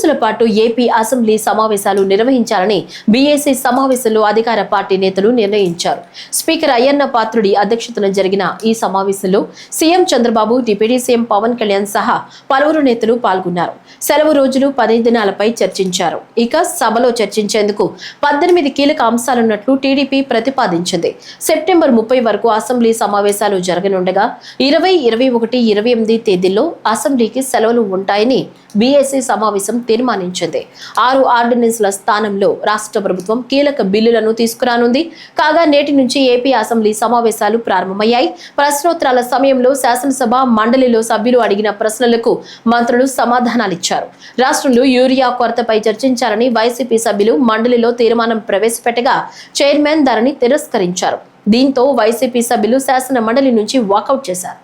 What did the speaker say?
రోజుల పాటు AP assembly సమావేశాలు నిర్వహించాలని బీఏసీ సమావేశంలో అధికార పార్టీ నేతలు నిర్ణయించారు. స్పీకర్ అయ్యన్న పాత్రుడి అధ్యక్షతన జరిగిన ఈ సమావేశంలో CM Chandrababu, deputy CM Pawan Kalyan సహా పలువురు నేతలు పాల్గొన్నారు. సెలవు రోజులు 10 దినాలపై చర్చించారు. ఇక సభలో చర్చించేందుకు 18 కీలక అంశాలున్నట్లు టీడీపీ ప్రతిపాదించింది. సెప్టెంబర్ 30 వరకు అసెంబ్లీ సమావేశాలు జరగనుండగా 20, 21, 28 తేదీల్లో అసెంబ్లీకి సెలవులు ఉంటాయని బీఏసీ సమావేశం తీర్మానించింది. 6 ఆర్డినెన్స్ల స్థానంలో రాష్ట్ర ప్రభుత్వం కీలక బిల్లులను తీసుకురానుంది. కాగా నేటి నుంచి ఏపీ అసెంబ్లీ సమావేశాలు ప్రారంభమయ్యాయి. ప్రశ్నోత్తరాల సమయంలో శాసనసభ మండలిలో సభ్యులు అడిగిన ప్రశ్నలకు మంత్రులు సమాధానాలిచ్చారు. రాష్ట్రంలో యూరియా కొరతపై చర్చించాలని వైసీపీ సభ్యులు మండలిలో తీర్మానం ప్రవేశపెట్టగా చైర్మన్ దానిని తిరస్కరించారు. దీంతో వైసీపీ సభ్యులు శాసన మండలి నుంచి వాకౌట్ చేశారు.